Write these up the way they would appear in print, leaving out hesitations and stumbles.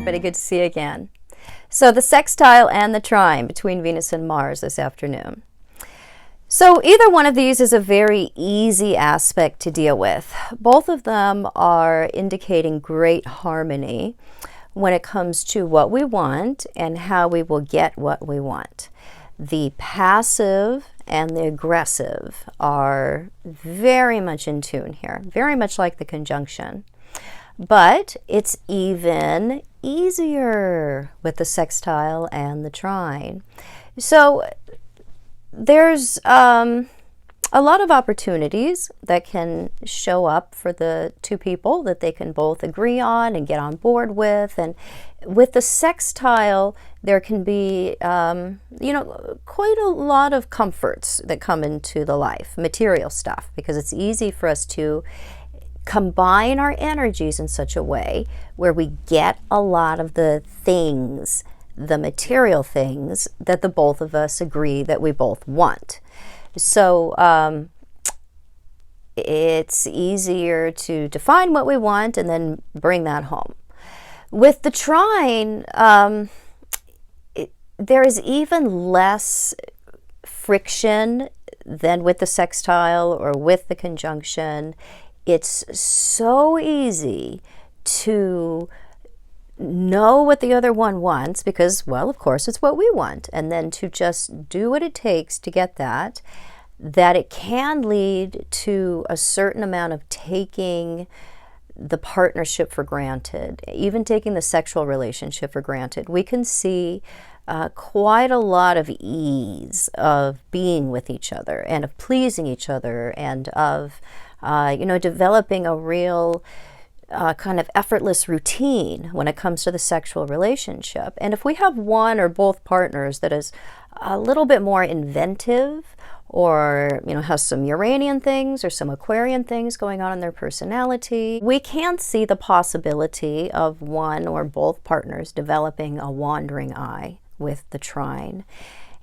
everybody. Good to see you again. So the sextile and the trine between Venus and Mars this afternoon. So either one of these is a very easy aspect to deal with. Both of them are indicating great harmony when it comes to what we want and how we will get what we want. The passive and the aggressive are very much in tune here, very much like the conjunction. But it's even easier with the sextile and the trine. So there's a lot of opportunities that can show up for the two people that they can both agree on and get on board with. And with the sextile, there can be, quite a lot of comforts that come into the life, material stuff, because it's easy for us to combine our energies in such a way where we get a lot of the things, the material things that the both of us agree that we both want. So it's easier to define what we want and then bring that home. With the trine, there is even less friction than with the sextile or with the conjunction. It's so easy to know what the other one wants because, well, of course, it's what we want. And then to just do what it takes to get that it can lead to a certain amount of taking the partnership for granted, even taking the sexual relationship for granted. We can see quite a lot of ease of being with each other and of pleasing each other and of developing a real kind of effortless routine when it comes to the sexual relationship. And if we have one or both partners that is a little bit more inventive or, has some Uranian things or some Aquarian things going on in their personality, we can see the possibility of one or both partners developing a wandering eye with the trine.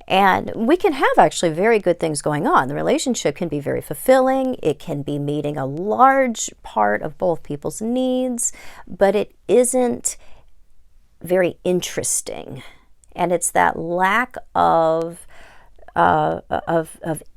And we can have actually very good things going on. The relationship can be very fulfilling. It can be meeting a large part of both people's needs, but it isn't very interesting. And it's that lack of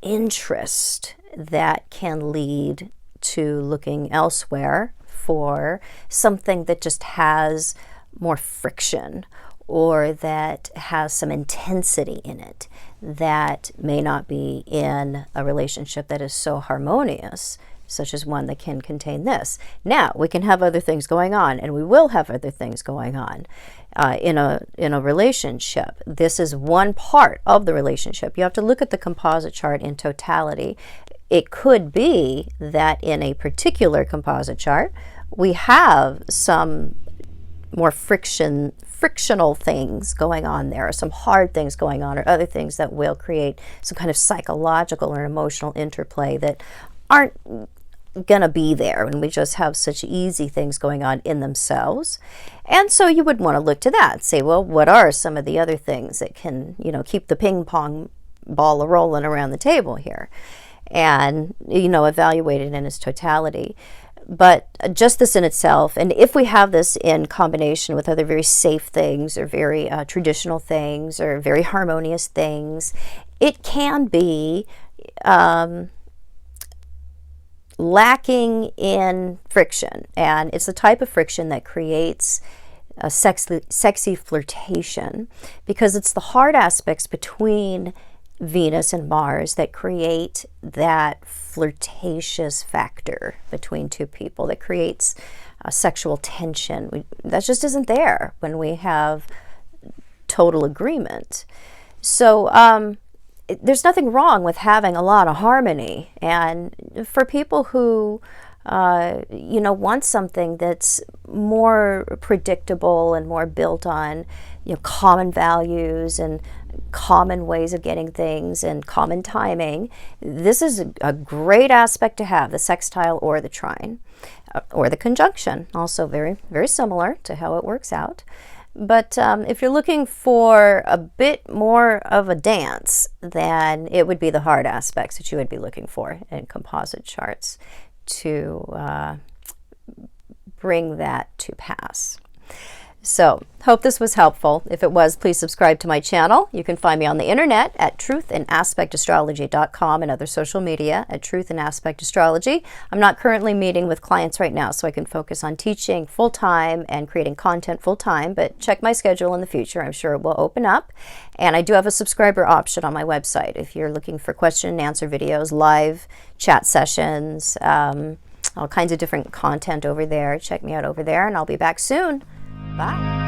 interest that can lead to looking elsewhere for something that just has more friction or that has some intensity in it that may not be in a relationship that is so harmonious, such as one that can contain this. Now, we can have other things going on, and we will have other things going on in a relationship. This is one part of the relationship. You have to look at the composite chart in totality. It could be that in a particular composite chart, we have some more frictional things going on there, or some hard things going on, or other things that will create some kind of psychological or emotional interplay that aren't gonna be there when we just have such easy things going on in themselves. And so you would want to look to that, say, well, what are some of the other things that can, keep the ping pong ball rolling around the table here, and evaluate it in its totality. But just this in itself, and if we have this in combination with other very safe things or very traditional things or very harmonious things, it can be lacking in friction. And it's the type of friction that creates a sexy flirtation, because it's the hard aspects between Venus and Mars that create that flirtatious factor between two people that creates sexual tension. That just isn't there when we have total agreement. So there's nothing wrong with having a lot of harmony. And for people who want something that's more predictable and more built on common values and common ways of getting things and common timing, this is a great aspect to have, the sextile or the trine or the conjunction. Also very, very similar to how it works out. But if you're looking for a bit more of a dance, then it would be the hard aspects that you would be looking for in composite charts to bring that to pass. So, hope this was helpful. If it was, please subscribe to my channel. You can find me on the internet at truthandaspectastrology.com and other social media at Truth and Aspect Astrology. I'm not currently meeting with clients right now, so I can focus on teaching full-time and creating content full-time, but check my schedule in the future. I'm sure it will open up. And I do have a subscriber option on my website if you're looking for question and answer videos, live chat sessions, all kinds of different content over there. Check me out over there, and I'll be back soon. Bye.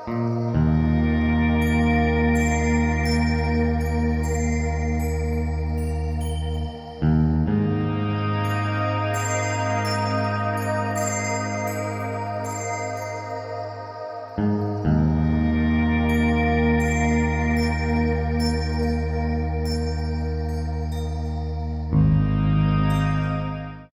Mm-hmm.